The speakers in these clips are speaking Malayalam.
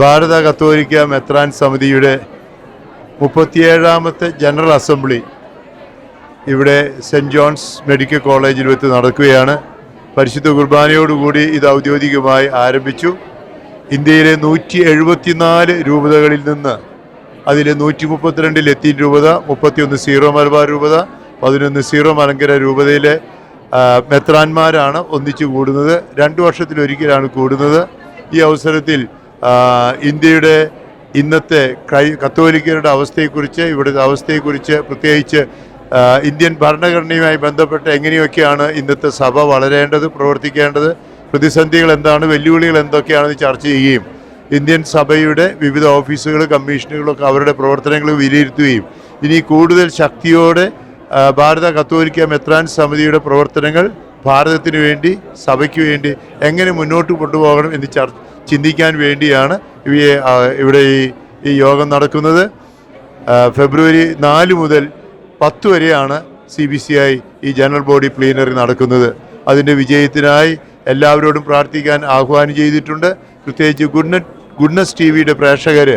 ഭാരത കത്തോലിക്ക മെത്രാൻ സമിതിയുടെ 37ാമത്തെ ജനറൽ അസംബ്ലി ഇവിടെ സെൻറ്റ് ജോൺസ് മെഡിക്കൽ കോളേജിൽ വെച്ച് നടക്കുകയാണ്. പരിശുദ്ധ കുർബാനയോടുകൂടി ഇത് ഔദ്യോഗികമായി ആരംഭിച്ചു. ഇന്ത്യയിലെ 174 രൂപതകളിൽ നിന്ന് അതിൽ 132 ലത്തീൻ രൂപത, 31 സീറോ മലബാർ രൂപത, 11 സീറോ മലങ്കര രൂപതയിലെ മെത്രാന്മാരാണ് ഒന്നിച്ചു കൂടുന്നത്. 2 വർഷത്തിലൊരിക്കലാണ് കൂടുന്നത്. ഈ അവസരത്തിൽ ഇന്ത്യയുടെ ഇന്നത്തെ കത്തോലിക്കരുടെ അവസ്ഥയെക്കുറിച്ച്, ഇവിടുത്തെ അവസ്ഥയെക്കുറിച്ച്, പ്രത്യേകിച്ച് ഇന്ത്യൻ ഭരണഘടനയുമായി ബന്ധപ്പെട്ട് എങ്ങനെയൊക്കെയാണ് ഇന്നത്തെ സഭ വളരേണ്ടത്, പ്രവർത്തിക്കേണ്ടത്, പ്രതിസന്ധികൾ എന്താണ്, വെല്ലുവിളികൾ എന്തൊക്കെയാണെന്ന് ചർച്ച ചെയ്യുകയും ഇന്ത്യൻ സഭയുടെ വിവിധ ഓഫീസുകൾ, കമ്മീഷനുകളൊക്കെ അവരുടെ പ്രവർത്തനങ്ങൾ വിലയിരുത്തുകയും ഇനി കൂടുതൽ ശക്തിയോടെ ഭാരത കത്തോലിക്ക മെത്രാൻ സമിതിയുടെ പ്രവർത്തനങ്ങൾ ഭാരതത്തിന് വേണ്ടി, സഭയ്ക്ക് വേണ്ടി എങ്ങനെ മുന്നോട്ട് കൊണ്ടുപോകണം എന്ന് ചിന്തിക്കാൻ വേണ്ടിയാണ് ഇവിടെ ഈ യോഗം നടക്കുന്നത്. ഫെബ്രുവരി 4 മുതൽ 10 വരെയാണ് CBCI ഈ ജനറൽ ബോഡി പ്ലീനറി നടക്കുന്നത്. അതിൻ്റെ വിജയത്തിനായി എല്ലാവരോടും പ്രാർത്ഥിക്കാൻ ആഹ്വാനം ചെയ്തിട്ടുണ്ട്. പ്രത്യേകിച്ച് ഗുഡ്നസ് TVയുടെ പ്രേക്ഷകർ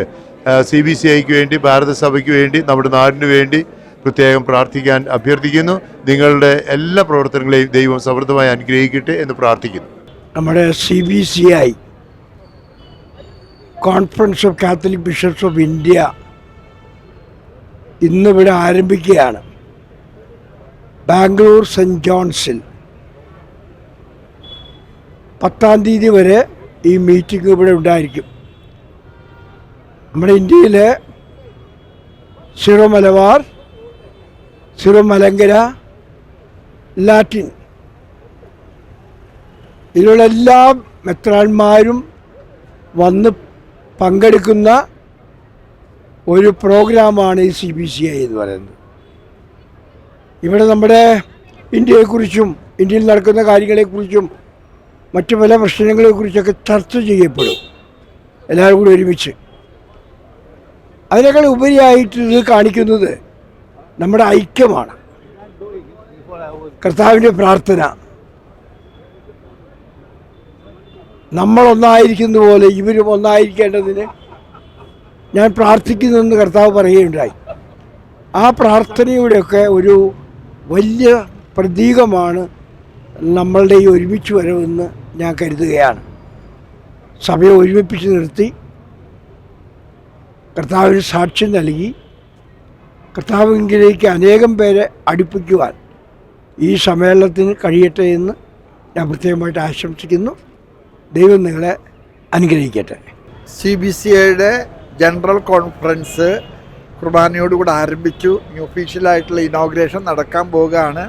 CBCIക്ക് വേണ്ടി, ഭാരതസഭയ്ക്ക് വേണ്ടി, നമ്മുടെ നാടിനു വേണ്ടി പ്രത്യേകം പ്രാർത്ഥിക്കാൻ അഭ്യർത്ഥിക്കുന്നു. നിങ്ങളുടെ എല്ലാ പ്രവർത്തനങ്ങളെയും ദൈവം സമൃദ്ധമായി അനുഗ്രഹിക്കട്ടെ എന്ന് പ്രാർത്ഥിക്കുന്നു. നമ്മുടെ CBCI conference of Catholic bishops of India ഇന്നിവിടെ ആരംഭിക്കുകയാണ്. ബാംഗ്ലൂർ സെൻറ്റ് ജോൺസിൽ 10-ാം തീയതി വരെ ഈ മീറ്റിംഗ് ഇവിടെ ഉണ്ടായിരിക്കും. നമ്മുടെ ഇന്ത്യയിലെ zero Malabar, zero Malankara, Latin ഇതിലുള്ള എല്ലാ മെത്രാന്മാരും വന്ന് പങ്കെടുക്കുന്ന ഒരു പ്രോഗ്രാമാണ് ഈ CBCI എന്ന് പറയുന്നത്. ഇവിടെ നമ്മുടെ ഇന്ത്യയെക്കുറിച്ചും ഇന്ത്യയിൽ നടക്കുന്ന കാര്യങ്ങളെക്കുറിച്ചും മറ്റു പല പ്രശ്നങ്ങളെക്കുറിച്ചൊക്കെ ചർച്ച ചെയ്യപ്പെടും എല്ലാവരും കൂടി ഒരുമിച്ച്. അതിനേക്കാൾ ഉപരിയായിട്ട് ഇത് കാണിക്കുന്നത് നമ്മുടെ ഐക്യമാണ്. കർത്താവിൻ്റെ പ്രാർത്ഥന നമ്മളൊന്നായിരിക്കുന്ന പോലെ ഇവരും ഒന്നായിരിക്കേണ്ടതിന് ഞാൻ പ്രാർത്ഥിക്കുന്നെന്ന് കർത്താവ് പറയുകയുണ്ടായി. ആ പ്രാർത്ഥനയുടെയൊക്കെ ഒരു വലിയ പ്രതീകമാണ് നമ്മളുടെ ഈ ഒരുമിച്ച് വരവെന്ന് ഞാൻ കരുതുകയാണ്. സഭയെ ഒരുമിപ്പിച്ച് നിർത്തി കർത്താവിന് സാക്ഷ്യം നൽകി കർത്താവിലേക്ക് അനേകം പേരെ അടുപ്പിക്കുവാൻ ഈ സമ്മേളനത്തിന് കഴിയട്ടെ എന്ന് ഞാൻ പ്രത്യേകമായിട്ട് ആശംസിക്കുന്നു. ദൈവം നിങ്ങളെ അനുഗ്രഹിക്കട്ടെ. CBCIയുടെ ജനറൽ കോൺഫറൻസ് കുർബാനയോടുകൂടി ആരംഭിച്ചു. ഇനി ഒഫീഷ്യലായിട്ടുള്ള ഇനോഗ്രേഷൻ നടക്കാൻ പോവുകയാണ്.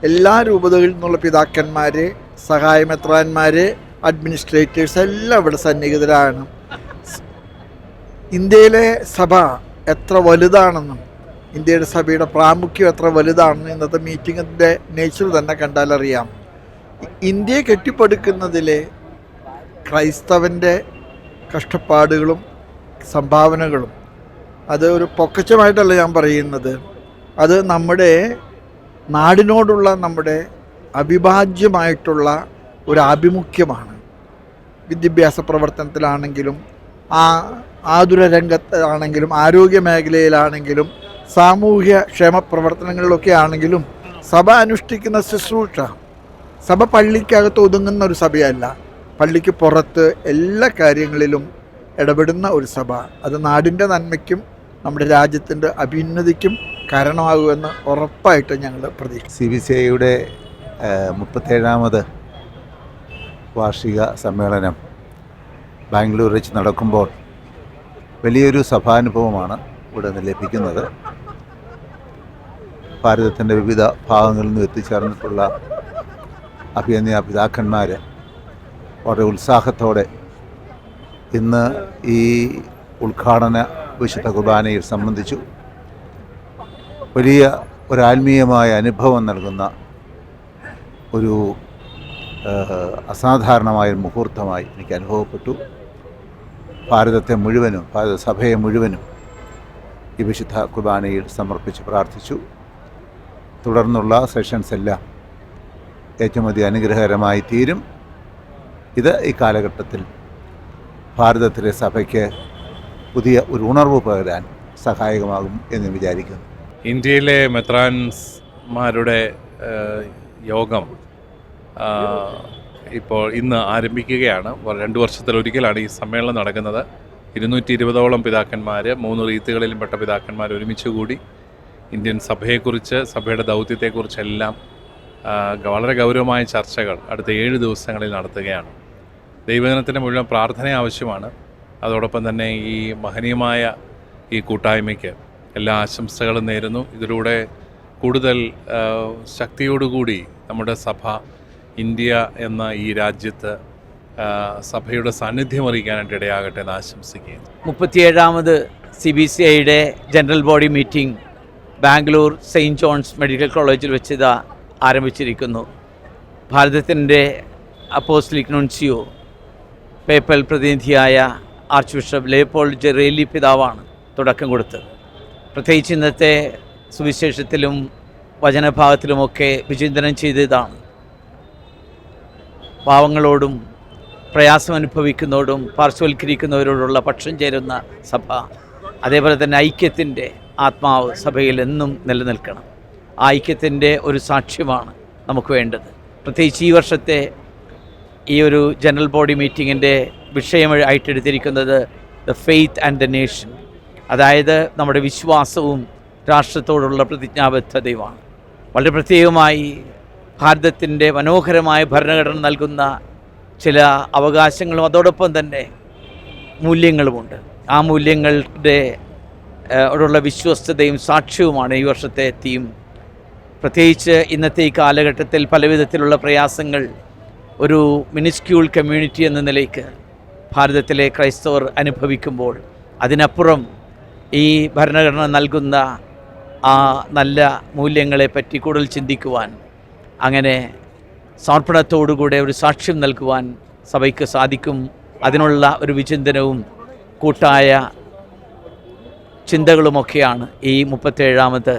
എല്ലാ രൂപതകളിൽ നിന്നുള്ള പിതാക്കന്മാർ, സഹായമെത്രാന്മാർ, അഡ്മിനിസ്ട്രേറ്റേഴ്സ് എല്ലാം ഇവിടെ സന്നിഹിതരാണ്. ഇന്ത്യയിലെ സഭ എത്ര വലുതാണെന്നും ഇന്ത്യയുടെ സഭയുടെ പ്രാമുഖ്യം എത്ര വലുതാണെന്നും ഇന്നത്തെ മീറ്റിങ്ങിൻ്റെ നേച്ചർ തന്നെ കണ്ടാലറിയാം. ഇന്ത്യയെ കെട്ടിപ്പടുക്കുന്നതിലെ ക്രൈസ്തവൻ്റെ കഷ്ടപ്പാടുകളും സംഭാവനകളും അത് ഒരു പൊക്കച്ചമായിട്ടല്ല ഞാൻ പറയുന്നത്. അത് നമ്മുടെ നാടിനോടുള്ള നമ്മുടെ അവിഭാജ്യമായിട്ടുള്ള ഒരു ആഭിമുഖ്യമാണ്. വിദ്യാഭ്യാസ പ്രവർത്തനത്തിലാണെങ്കിലും, ആതുര രംഗത്താണെങ്കിലും, ആരോഗ്യ മേഖലയിലാണെങ്കിലും, സാമൂഹ്യ ക്ഷേമ പ്രവർത്തനങ്ങളിലൊക്കെ ആണെങ്കിലും സഭ അനുഷ്ഠിക്കുന്ന ശുശ്രൂഷ, സഭ പള്ളിക്കകത്ത് ഒതുങ്ങുന്ന ഒരു സഭയല്ല, പള്ളിക്ക് പുറത്ത് എല്ലാ കാര്യങ്ങളിലും ഇടപെടുന്ന ഒരു സഭ. അത് നാടിൻ്റെ നന്മയ്ക്കും നമ്മുടെ രാജ്യത്തിൻ്റെ അഭ്യുന്നതിക്കും കാരണമാകുമെന്ന് ഉറപ്പായിട്ട് ഞങ്ങൾ പ്രതീക്ഷിക്കുന്നു. CBCIയുടെ 37ാമത് വാർഷിക സമ്മേളനം ബാംഗ്ലൂർ വെച്ച് നടക്കുമ്പോൾ വലിയൊരു സഭാനുഭവമാണ് ഇവിടെ നിന്ന് ലഭിക്കുന്നത്. ഭാരതത്തിൻ്റെ വിവിധ ഭാഗങ്ങളിൽ നിന്ന് എത്തിച്ചേർന്നിട്ടുള്ള അഭിനന്ദ പിതാക്കന്മാർ വളരെ ഉത്സാഹത്തോടെ ഇന്ന് ഈ ഉദ്ഘാടന വിശുദ്ധ കുർബാനയിൽ സംബന്ധിച്ചു. വലിയ ഒരാത്മീയമായ അനുഭവം നൽകുന്ന ഒരു അസാധാരണമായ മുഹൂർത്തമായി എനിക്ക് അനുഭവപ്പെട്ടു. ഭാരതത്തെ മുഴുവനും, ഭാരത സഭയെ മുഴുവനും ഈ വിശുദ്ധ കുർബാനയിൽ സമർപ്പിച്ച് പ്രാർത്ഥിച്ചു. തുടർന്നുള്ള സെഷൻസ് എല്ലാം ഏറ്റവും അധികം അനുഗ്രഹകരമായി തീരും. ഇത് ഈ കാലഘട്ടത്തിൽ ഭാരതത്തിലെ സഭയ്ക്ക് പുതിയ ഒരു ഉണർവ് പകരാൻ സഹായകമാകും എന്ന് വിചാരിക്കുന്നു. ഇന്ത്യയിലെ മെത്രാൻമാരുടെ യോഗം ഇപ്പോൾ ഇന്ന് ആരംഭിക്കുകയാണ്. 2 വർഷത്തിലൊരിക്കലാണ് ഈ സമ്മേളനം നടക്കുന്നത്. 220ഓളം പിതാക്കന്മാർ, 3 റീത്തുകളിലും പെട്ട പിതാക്കന്മാർ ഒരുമിച്ച് കൂടി ഇന്ത്യൻ സഭയെക്കുറിച്ച്, സഭയുടെ ദൗത്യത്തെക്കുറിച്ചെല്ലാം വളരെ ഗൗരവമായ ചർച്ചകൾ അടുത്ത 7 ദിവസങ്ങളിൽ നടത്തുകയാണ്. ദൈവജനത്തിൻ്റെ മുഴുവൻ പ്രാർത്ഥന ആവശ്യമാണ്. അതോടൊപ്പം തന്നെ ഈ മഹനീയമായ ഈ കൂട്ടായ്മയ്ക്ക് എല്ലാ ആശംസകളും നേരുന്നു. ഇതിലൂടെ കൂടുതൽ ശക്തിയോടുകൂടി നമ്മുടെ സഭ, ഇന്ത്യ എന്ന ഈ രാജ്യത്ത് സഭയുടെ സാന്നിധ്യം അറിയിക്കാനായിട്ട് ഇടയാകട്ടെ എന്ന് ആശംസിക്കുകയാണ്. 37ാമത് CBCIയുടെ general body meeting Bangalore Saint John's medical കോളേജിൽ വെച്ച് ആരംഭിച്ചിരിക്കുന്നു. ഭാരതത്തിൻ്റെ അപ്പോസ്റ്റലിക് നുൻസിയോ, പേപ്പൽ പ്രതിനിധിയായ ആർച്ച് ബിഷപ്പ് ലേപ്പോൾഡ് ജെറേലി പിതാവാണ് തുടക്കം കൊടുത്തത്. പ്രത്യേകിച്ച് ഇന്നത്തെ സുവിശേഷത്തിലും വചനഭാഗത്തിലുമൊക്കെ വിചിന്തനം ചെയ്തതാണ്. പാവങ്ങളോടും പ്രയാസമനുഭവിക്കുന്നവരോടും പാർശ്വവൽക്കരിക്കുന്നവരോടുള്ള പക്ഷം ചേരുന്ന സഭ, അതേപോലെ തന്നെ ഐക്യത്തിൻ്റെ ആത്മാവ് സഭയിൽ എന്നും നിലനിൽക്കണം. ആ ഐക്യത്തിൻ്റെ ഒരു സാക്ഷ്യമാണ് നമുക്ക് വേണ്ടത്. പ്രത്യേകിച്ച് ഈ വർഷത്തെ ഈ ഒരു ജനറൽ ബോഡി മീറ്റിങ്ങിൻ്റെ വിഷയമായിട്ടെടുത്തിരിക്കുന്നത് the faith and the nation, അതായത് നമ്മുടെ വിശ്വാസവും രാഷ്ട്രത്തോടുള്ള പ്രതിജ്ഞാബദ്ധതയുമാണ്. വളരെ പ്രത്യേകമായി ഭാരതത്തിൻ്റെ മനോഹരമായ ഭരണഘടന നൽകുന്ന ചില അവകാശങ്ങളും അതോടൊപ്പം തന്നെ മൂല്യങ്ങളുമുണ്ട്. ആ മൂല്യങ്ങളുടെ ഓടുള്ള വിശ്വസ്തതയും സാക്ഷ്യവുമാണ് ഈ വർഷത്തെ തീം. പ്രത്യേകിച്ച് ഇന്നത്തെ ഈ കാലഘട്ടത്തിൽ പലവിധത്തിലുള്ള പ്രയാസങ്ങൾ ഒരു മിനിസ്ക്യൂൾ കമ്മ്യൂണിറ്റി എന്ന നിലയ്ക്ക് ഭാരതത്തിലെ ക്രൈസ്തവർ അനുഭവിക്കുമ്പോൾ, അതിനപ്പുറം ഈ ഭരണഘടന നൽകുന്ന ആ നല്ല മൂല്യങ്ങളെപ്പറ്റി കൂടുതൽ ചിന്തിക്കുവാൻ, അങ്ങനെ സമർപ്പണത്തോടുകൂടെ ഒരു സാക്ഷ്യം നൽകുവാൻ സഭയ്ക്ക് സാധിക്കും. അതിനുള്ള ഒരു വിചിന്തനവും കൂട്ടായ ചിന്തകളുമൊക്കെയാണ് ഈ 37ാമത്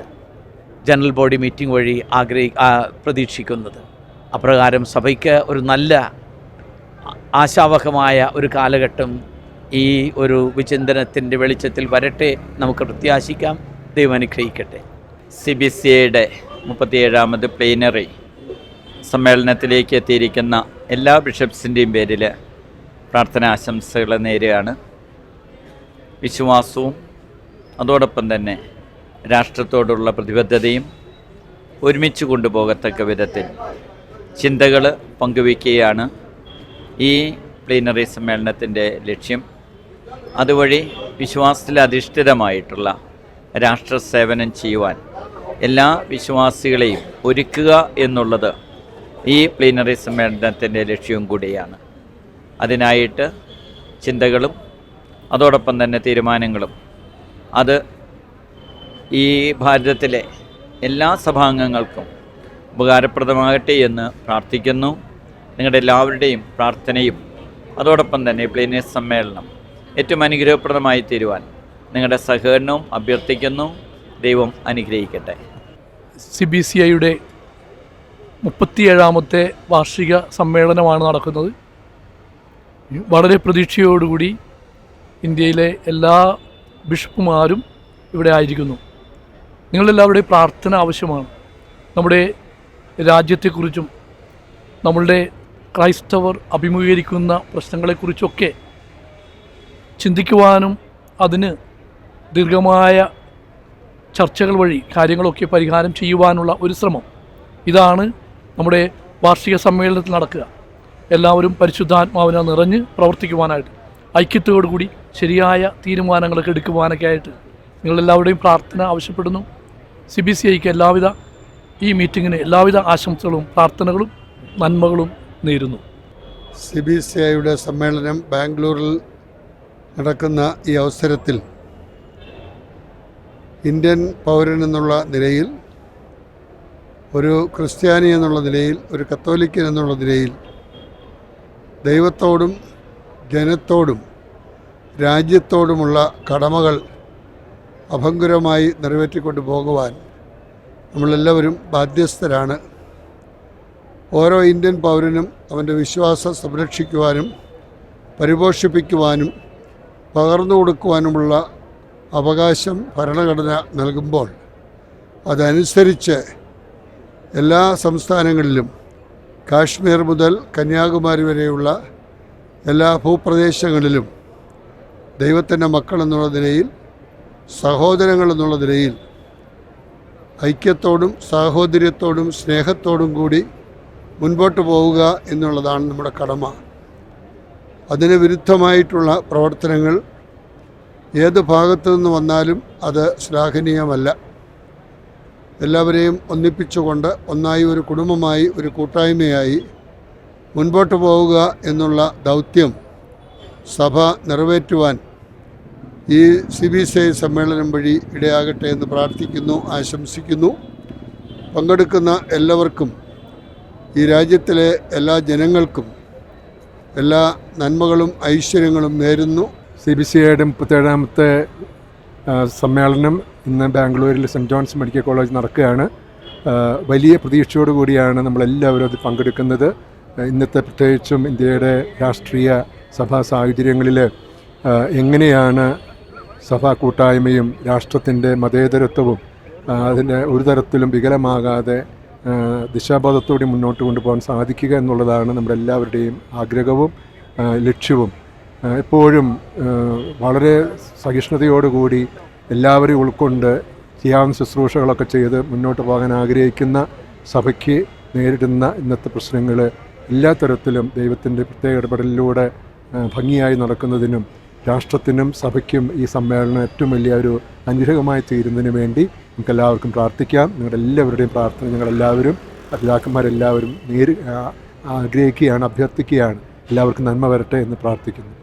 ജനറൽ ബോഡി മീറ്റിംഗ് വഴി പ്രതീക്ഷിക്കുന്നത്. അപ്രകാരം സഭയ്ക്ക് ഒരു നല്ല ആശാവഹമായ ഒരു കാലഘട്ടം ഈ ഒരു വിചിന്തനത്തിൻ്റെ വെളിച്ചത്തിൽ വരട്ടെ, നമുക്ക് പ്രത്യാശിക്കാം. ദൈവം അനുഗ്രഹിക്കട്ടെ. CBCIയുടെ 37ാമത് പ്ലീനറി സമ്മേളനത്തിലേക്ക് എത്തിയിരിക്കുന്ന എല്ലാ ബിഷപ്സിൻ്റെയും പേരിൽ പ്രാർത്ഥനാശംസകൾ നേരുകയാണ്. വിശ്വാസവും അതോടൊപ്പം തന്നെ രാഷ്ട്രത്തോടുള്ള പ്രതിബദ്ധതയും ഒരുമിച്ച് കൊണ്ടുപോകത്തക്ക വിധത്തിൽ ചിന്തകൾ പങ്കുവയ്ക്കുകയാണ് ഈ പ്ലീനറി സമ്മേളനത്തിൻ്റെ ലക്ഷ്യം. അതുവഴി വിശ്വാസത്തിൽ അധിഷ്ഠിതമായിട്ടുള്ള രാഷ്ട്ര സേവനം ചെയ്യുവാൻ എല്ലാ വിശ്വാസികളെയും ഒരുക്കുക എന്നുള്ളത് ഈ പ്ലീനറി സമ്മേളനത്തിൻ്റെ ലക്ഷ്യവും കൂടിയാണ്. അതിനായിട്ട് ചിന്തകളും അതോടൊപ്പം തന്നെ തീരുമാനങ്ങളും അത് ഈ ഭാരതത്തിലെ എല്ലാ സഭാംഗങ്ങൾക്കും ഉപകാരപ്രദമാകട്ടെ എന്ന് പ്രാർത്ഥിക്കുന്നു. നിങ്ങളുടെ എല്ലാവരുടെയും പ്രാർത്ഥനയും അതോടൊപ്പം തന്നെ പ്ലീനറി സമ്മേളനം ഏറ്റവും അനുഗ്രഹപ്രദമായി തീരുവാൻ നിങ്ങളുടെ സഹകരണവും അഭ്യർത്ഥിക്കുന്നു. ദൈവം അനുഗ്രഹിക്കട്ടെ. CBCIയുടെ 37ാമത്തെ വാർഷിക സമ്മേളനമാണ് നടക്കുന്നത്. വളരെ പ്രതീക്ഷയോടുകൂടി ഇന്ത്യയിലെ എല്ലാ ബിഷപ്പുമാരും ഇവിടെ ആയിരിക്കുന്നു. നിങ്ങളെല്ലാവരുടെയും പ്രാർത്ഥന ആവശ്യമാണ്. നമ്മുടെ രാജ്യത്തെക്കുറിച്ചും നമ്മളുടെ ക്രൈസ്തവർ അഭിമുഖീകരിക്കുന്ന പ്രശ്നങ്ങളെക്കുറിച്ചൊക്കെ ചിന്തിക്കുവാനും അതിന് ദീർഘമായ ചർച്ചകൾ വഴി കാര്യങ്ങളൊക്കെ പരിഹാരം ചെയ്യുവാനുള്ള ഒരു ശ്രമം, ഇതാണ് നമ്മുടെ വാർഷിക സമ്മേളനത്തിൽ നടക്കുക. എല്ലാവരും പരിശുദ്ധാത്മാവിനെ നിറഞ്ഞ് പ്രവർത്തിക്കുവാനായിട്ട്, ഐക്യത്തോടുകൂടി ശരിയായ തീരുമാനങ്ങളൊക്കെ എടുക്കുവാനൊക്കെ ആയിട്ട് നിങ്ങളെല്ലാവരുടെയും പ്രാർത്ഥന ആവശ്യപ്പെടുന്നു. CBCIക്ക് എല്ലാവിധ ഈ മീറ്റിങ്ങിന് എല്ലാവിധ ആശംസകളും പ്രാർത്ഥനകളും നന്മകളും നേരുന്നു. CBCIയുടെ സമ്മേളനം ബാംഗ്ലൂരിൽ നടക്കുന്ന ഈ അവസരത്തിൽ ഇന്ത്യൻ പൗരൻ എന്നുള്ള നിലയിൽ, ഒരു ക്രിസ്ത്യാനി എന്നുള്ള നിലയിൽ, ഒരു കത്തോലിക്കൻ എന്നുള്ള നിലയിൽ ദൈവത്തോടും ജനത്തോടും രാജ്യത്തോടുമുള്ള കടമകൾ അഭംഗുരമായി നിറവേറ്റിക്കൊണ്ട് പോകുവാൻ നമ്മളെല്ലാവരും ബാധ്യസ്ഥരാണ്. ഓരോ ഇന്ത്യൻ പൗരനും അവൻ്റെ വിശ്വാസം സംരക്ഷിക്കുവാനും പരിപോഷിപ്പിക്കുവാനും പകർന്നു കൊടുക്കുവാനുമുള്ള അവകാശം ഭരണഘടന നൽകുമ്പോൾ അതനുസരിച്ച് എല്ലാ സംസ്ഥാനങ്ങളിലും കാശ്മീർ മുതൽ കന്യാകുമാരി വരെയുള്ള എല്ലാ ഭൂപ്രദേശങ്ങളിലും ദൈവത്തിൻ്റെ മക്കൾ എന്നുള്ള നിലയിൽ, സഹോദരങ്ങൾ എന്നുള്ള നിലയിൽ ഐക്യത്തോടും സാഹോദര്യത്തോടും സ്നേഹത്തോടും കൂടി മുൻപോട്ട് പോവുക എന്നുള്ളതാണ് നമ്മുടെ കടമ. അതിന് വിരുദ്ധമായിട്ടുള്ള പ്രവർത്തനങ്ങൾ ഏത് ഭാഗത്തു നിന്ന് വന്നാലും അത് ശ്ലാഘനീയമല്ല. എല്ലാവരെയും ഒന്നിപ്പിച്ചുകൊണ്ട് ഒന്നായി ഒരു കുടുംബമായി ഒരു കൂട്ടായ്മയായി മുൻപോട്ട് പോവുക എന്നുള്ള ദൗത്യം സഭ നിറവേറ്റുവാൻ ഈ CBCI സമ്മേളനം വഴി ഇടയാകട്ടെ എന്ന് പ്രാർത്ഥിക്കുന്നു, ആശംസിക്കുന്നു. പങ്കെടുക്കുന്ന എല്ലാവർക്കും, ഈ രാജ്യത്തിലെ എല്ലാ ജനങ്ങൾക്കും എല്ലാ നന്മകളും ഐശ്വര്യങ്ങളും നേരുന്നു. CBCIയുടെ 37ാമത്തെ സമ്മേളനം ഇന്ന് ബാംഗ്ലൂരിൽ സെൻറ്റ് ജോൺസ് മെഡിക്കൽ കോളേജ് നടക്കുകയാണ്. വലിയ പ്രതീക്ഷയോടുകൂടിയാണ് നമ്മളെല്ലാവരും അതിൽ പങ്കെടുക്കുന്നത്. ഇന്നത്തെ പ്രത്യേകിച്ചും ഇന്ത്യയുടെ രാഷ്ട്രീയ സഭാ സാഹചര്യങ്ങളിൽ എങ്ങനെയാണ് സഭാ കൂട്ടായ്മയും രാഷ്ട്രത്തിൻ്റെ മതേതരത്വവും അതിൻ്റെ ഒരു തരത്തിലും വികലമാകാതെ ദിശാബോധത്തോടെ മുന്നോട്ട് കൊണ്ടുപോകാൻ സാധിക്കുക എന്നുള്ളതാണ് നമ്മുടെ എല്ലാവരുടെയും ആഗ്രഹവും ലക്ഷ്യവും. എപ്പോഴും വളരെ സഹിഷ്ണുതയോടുകൂടി എല്ലാവരെയും ഉൾക്കൊണ്ട് ചെയ്യാവുന്ന ശുശ്രൂഷകളൊക്കെ ചെയ്ത് മുന്നോട്ട് പോകാൻ ആഗ്രഹിക്കുന്ന സഭയ്ക്ക് നേരിടുന്ന ഇന്നത്തെ പ്രശ്നങ്ങൾ എല്ലാ തരത്തിലും ദൈവത്തിൻ്റെ പ്രത്യേക ഇടപെടലിലൂടെ ഭംഗിയായി നടക്കുന്നതിനും രാഷ്ട്രത്തിനും സഭയ്ക്കും ഈ സമ്മേളനം ഏറ്റവും വലിയ ഒരു അനുഗ്രഹമായി തീരുന്നതിന് വേണ്ടി നമുക്കെല്ലാവർക്കും പ്രാർത്ഥിക്കാം. നിങ്ങളുടെ എല്ലാവരുടെയും പ്രാർത്ഥന ഞങ്ങളെല്ലാവരും പിതാക്കന്മാരെല്ലാവരും ആഗ്രഹിക്കുകയാണ്, അഭ്യർത്ഥിക്കുകയാണ്. എല്ലാവർക്കും നന്മ വരട്ടെ എന്ന് പ്രാർത്ഥിക്കുന്നു.